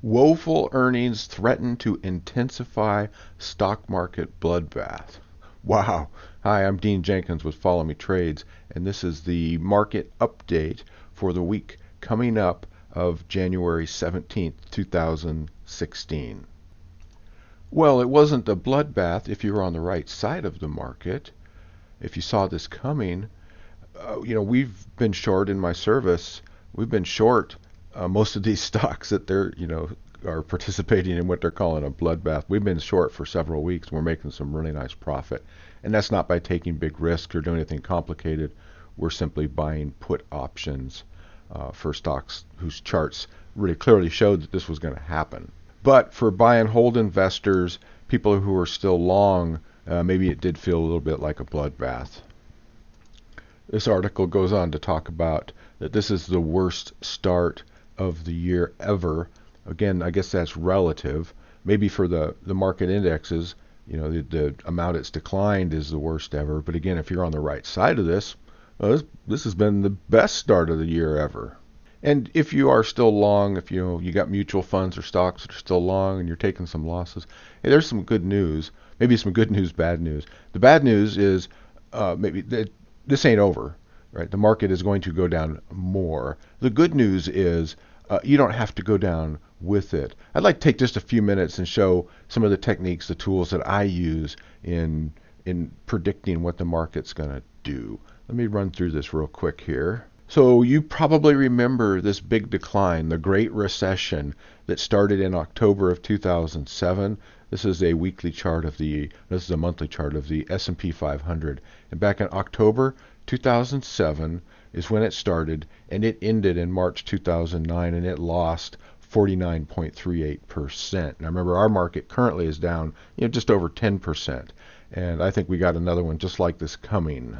Woeful earnings threaten to intensify stock market bloodbath. Wow. Hi, I'm Dean Jenkins with Follow Me Trades, and this is the market update for the week coming up of January 17th, 2016. Well, it wasn't a bloodbath if you were on the right side of the market. If you saw this coming, we've been short in my service. We've been short most of these stocks that are participating in what they're calling a bloodbath. We've been short for several weeks. We're making some really nice profit, and that's not by taking big risks or doing anything complicated. We're simply buying put options for stocks whose charts really clearly showed that this was going to happen. But for buy and hold investors, people who are still long, maybe it did feel a little bit like a bloodbath. This article goes on to talk about that this is the worst start of the year ever. Again, I guess that's relative. Maybe for the market indexes, the amount it's declined is the worst ever. But again, if you're on the right side of this, this has been the best start of the year ever. And if you are still long, if you got mutual funds or stocks that are still long and you're taking some losses, hey, there's some good news. Maybe some good news, bad news. The bad news is maybe that this ain't over, right? The market is going to go down more. The good news is you don't have to go down with it. I'd like to take just a few minutes and show some of the techniques, the tools that I use in predicting what the market's going to do. Let me run through this real quick here. So you probably remember this big decline, the Great Recession that started in October of 2007. This is a monthly chart of the S&P 500. And back in October 2007 is when it started, and it ended in March 2009, and it lost 49.38%. Now remember, our market currently is down just over 10%. And I think we got another one just like this coming.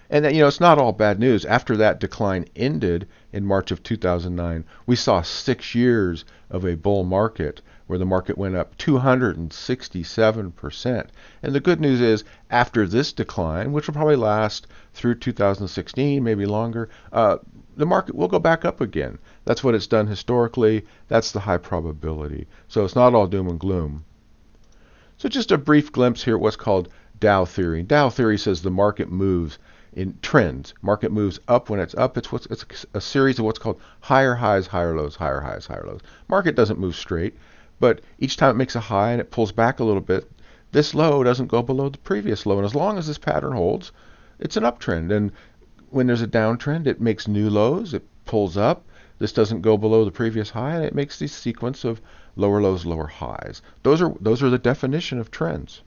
And it's not all bad news. After that decline ended in March of 2009, we saw 6 years of a bull market where the market went up 267%. And the good news is, after this decline, which will probably last through 2016, maybe longer, the market will go back up again. That's what it's done historically. That's the high probability. So it's not all doom and gloom. So just a brief glimpse here at what's called Dow Theory. Dow Theory says the market moves in trends. Market moves up when it's up. It's a series of what's called higher highs, higher lows, higher highs, higher lows. Market doesn't move straight, but each time it makes a high and it pulls back a little bit, this low doesn't go below the previous low. And as long as this pattern holds, it's an uptrend. And when there's a downtrend, it makes new lows. It pulls up. This doesn't go below the previous high, and it makes this sequence of lower lows, lower highs. Those are the definition of trends.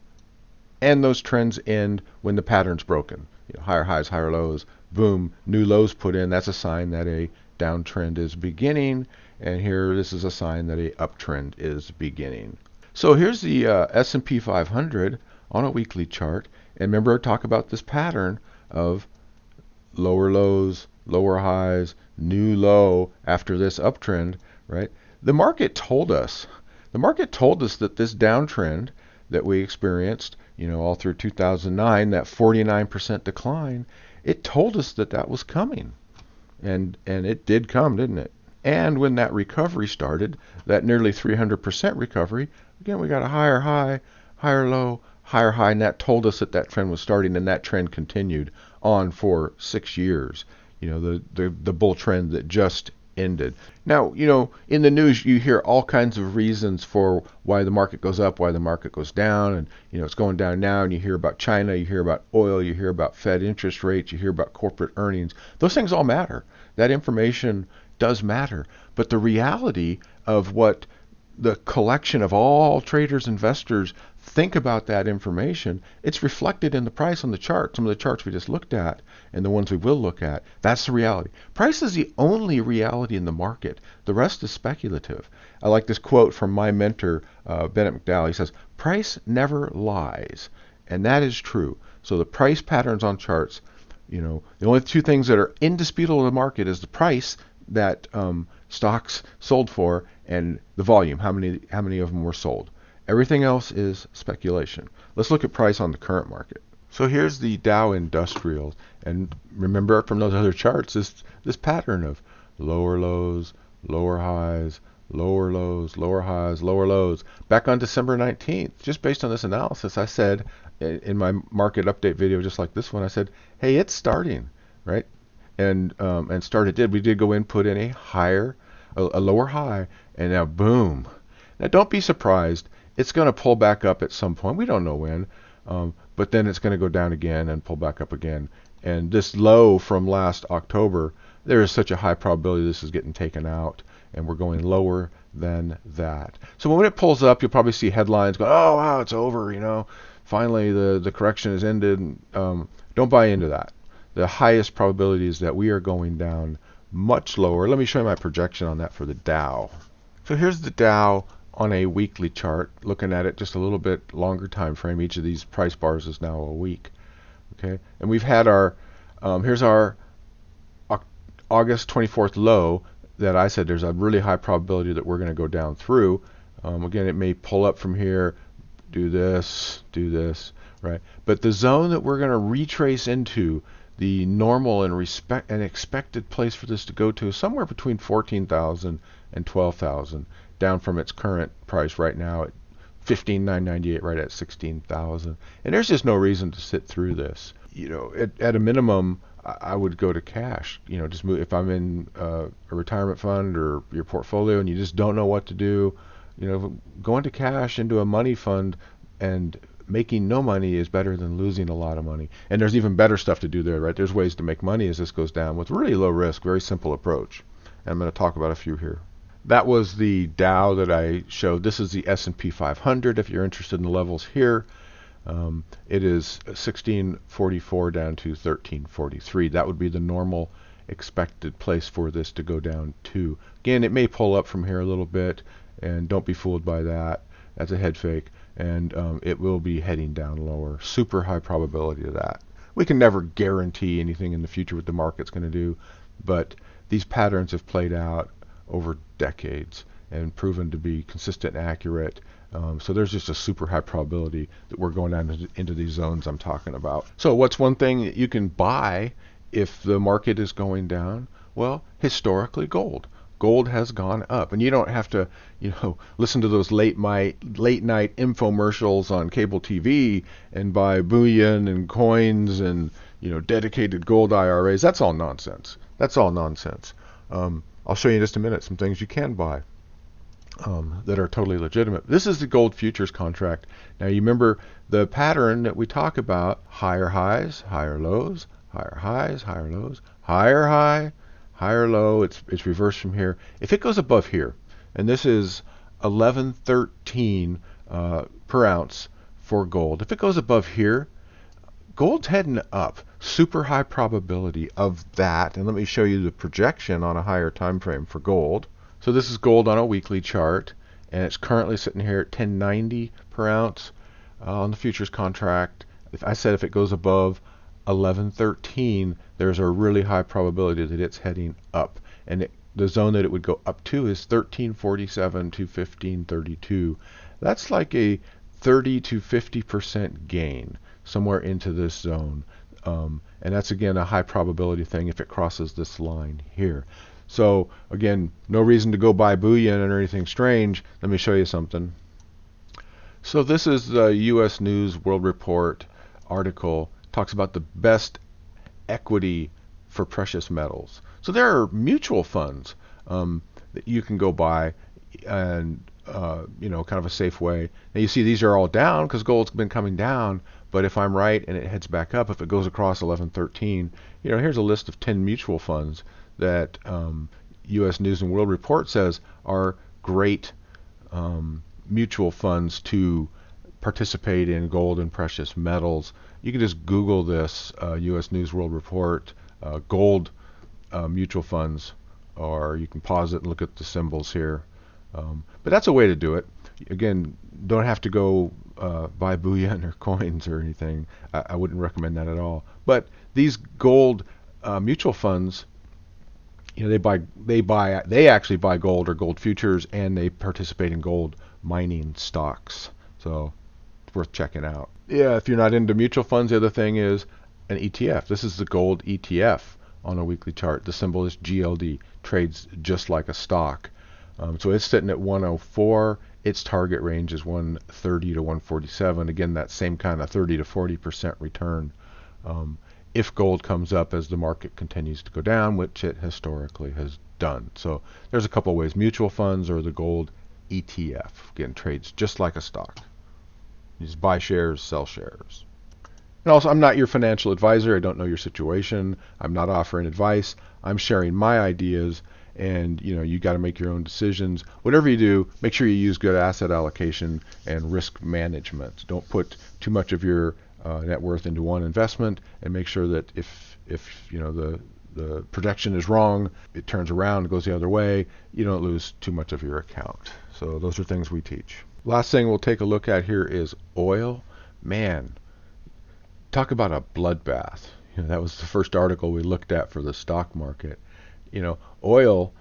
And those trends end when the pattern's broken. Higher highs, higher lows, boom, new lows put in. That's a sign that a downtrend is beginning. And here, this is a sign that a uptrend is beginning. So here's the S&P 500 on a weekly chart. And remember, I talk about this pattern of lower lows, lower highs, new low after this uptrend, right? The market told us that this downtrend that we experienced, all through 2009, that 49% decline, it told us that that was coming. And it did come, didn't it? And when that recovery started, that nearly 300% recovery, again, we got a higher high, higher low, higher high, and that told us that that trend was starting, and that trend continued on for 6 years. The bull trend that just ended. Now, in the news, you hear all kinds of reasons for why the market goes up, why the market goes down, and it's going down now, and you hear about China, you hear about oil, you hear about Fed interest rates, you hear about corporate earnings. Those things all matter. That information does matter. But the reality of what the collection of all traders, investors think about that information, it's reflected in the price on the chart. Some of the charts we just looked at and the ones we will look at, that's the reality. Price is the only reality in the market. The rest is speculative. I like this quote from my mentor, Bennett McDowell. He says, "Price never lies." And that is true. So the price patterns on charts, the only two things that are indisputable in the market is the price that stocks sold for and the volume, how many of them were sold. Everything else is speculation. Let's look at price on the current market. So here's the Dow Industrial, and remember from those other charts, this pattern of lower lows, lower highs, lower lows, lower highs, lower lows. Back on December 19th, just based on this analysis, I said in my market update video, just like this one, I said, hey, it's starting, right? And start it did. We did go in, put in a lower high, and now boom. Now don't be surprised. It's going to pull back up at some point. We don't know when, but then it's going to go down again and pull back up again. And this low from last October, there is such a high probability this is getting taken out, and we're going lower than that. So when it pulls up, you'll probably see headlines go, oh, wow, it's over, finally the correction is ended. Don't buy into that. The highest probability is that we are going down much lower. Let me show you my projection on that for the Dow. So here's the Dow on a weekly chart, looking at it just a little bit longer time frame. Each of these price bars is now a week. Okay, and we've had here's our August 24th low that I said there's a really high probability that we're going to go down through. Again, it may pull up from here, do this, right? But the zone that we're going to retrace into, the normal and expected place for this to go to is somewhere between 14,000 and 12,000, down from its current price right now at 15,998, right at 16,000. And there's just no reason to sit through this. At a minimum, I would go to cash. Just move. If I'm in a retirement fund or your portfolio and you just don't know what to do, go into cash, into a money fund, and making no money is better than losing a lot of money. And there's even better stuff to do there, right? There's ways to make money as this goes down with really low risk, very simple approach. And I'm going to talk about a few here. That was the Dow that I showed. This is the S&P 500 if you're interested in the levels here. It is 1644 down to 1343. That would be the normal expected place for this to go down to. Again, it may pull up from here a little bit, and don't be fooled by that. That's a head fake. And it will be heading down lower. Super high probability of that. We can never guarantee anything in the future what the market's going to do, but these patterns have played out over decades and proven to be consistent and accurate. So there's just a super high probability that we're going down into these zones I'm talking about. So what's one thing that you can buy if the market is going down? Well, historically, gold. Gold has gone up, and you don't have to, listen to those late night infomercials on cable TV and buy bullion and coins and dedicated gold IRAs. That's all nonsense. I'll show you in just a minute some things you can buy that are totally legitimate. This is the gold futures contract. Now you remember the pattern that we talk about: higher highs, higher lows, higher highs, higher lows, higher high, higher low. It's reversed from here. If it goes above here, and this is 1113 per ounce for gold. If it goes above here, gold's heading up. Super high probability of that. And let me show you the projection on a higher time frame for gold. So this is gold on a weekly chart, and it's currently sitting here at 1090 per ounce on the futures contract. I said if it goes above 1113, there's a really high probability that it's heading up, and the zone that it would go up to is 1347 to 1532. That's like a 30 to 50% gain somewhere into this zone, and that's again a high probability thing if it crosses this line here. So again, no reason to go buy bullion or anything strange. Let me show you something. So this is the U.S. News World Report article. Talks about the best equity for precious metals. So there are mutual funds that you can go buy, and kind of a safe way. Now you see these are all down because gold's been coming down. But if I'm right and it heads back up, if it goes across 1113, here's a list of 10 mutual funds that U.S. News and World Report says are great mutual funds to participate in gold and precious metals. You can just Google this, U.S. News World Report, gold mutual funds, or you can pause it and look at the symbols here. But that's a way to do it. Again, don't have to go buy bullion or coins or anything. I wouldn't recommend that at all. But these gold mutual funds, they actually buy gold or gold futures, and they participate in gold mining stocks. So it's worth checking out. Yeah, if you're not into mutual funds, the other thing is an ETF. This is the gold ETF on a weekly chart. The symbol is GLD, trades just like a stock. So it's sitting at 104. Its target range is 130 to 147. Again, that same kind of 30 to 40% return. If gold comes up as the market continues to go down, which it historically has done. So there's a couple of ways: mutual funds or the gold ETF. Again, trades just like a stock. You just buy shares, sell shares. And also, I'm not your financial advisor. I don't know your situation. I'm not offering advice. I'm sharing my ideas, and you got to make your own decisions. Whatever you do, make sure you use good asset allocation and risk management. Don't put too much of your net worth into one investment, and make sure that if the projection is wrong, it turns around and goes the other way, you don't lose too much of your account. So those are things we teach. Last thing we'll take a look at here is oil. Man, talk about a bloodbath. That was the first article we looked at for the stock market. Oil,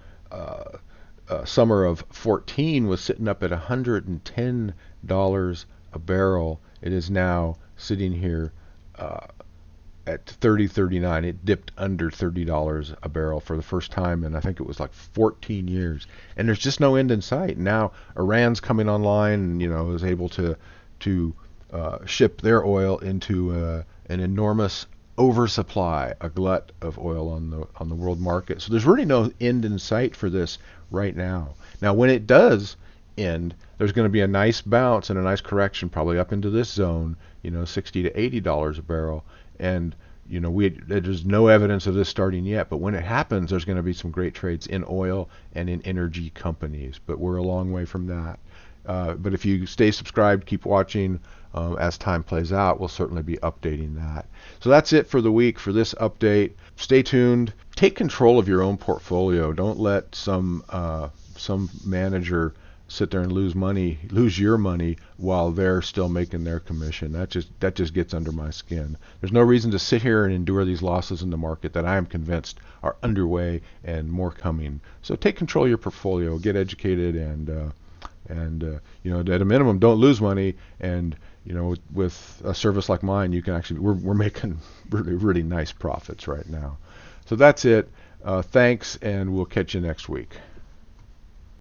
summer of 14 was sitting up at $110 a barrel. It is now sitting here at $30.39. It dipped under $30 a barrel for the first time in I think it was like 14 years. And there's just no end in sight. Now Iran's coming online and is able to ship their oil into an enormous oversupply, a glut of oil on the world market. So there's really no end in sight for this right now. Now when it does end, there's going to be a nice bounce and a nice correction probably up into this zone, $60 to $80 a barrel. And there's no evidence of this starting yet, but when it happens, there's going to be some great trades in oil and in energy companies. But we're a long way from that. But if you stay subscribed, keep watching. As time plays out, we'll certainly be updating that. So that's it for the week for this update. Stay tuned. Take control of your own portfolio. Don't let some manager sit there and lose your money while they're still making their commission. That just gets under my skin. There's no reason to sit here and endure these losses in the market that I am convinced are underway and more coming. So take control of your portfolio, get educated, and at a minimum, don't lose money. And with a service like mine, you can actually we're making really, really nice profits right now. So that's it. Thanks, and we'll catch you next week.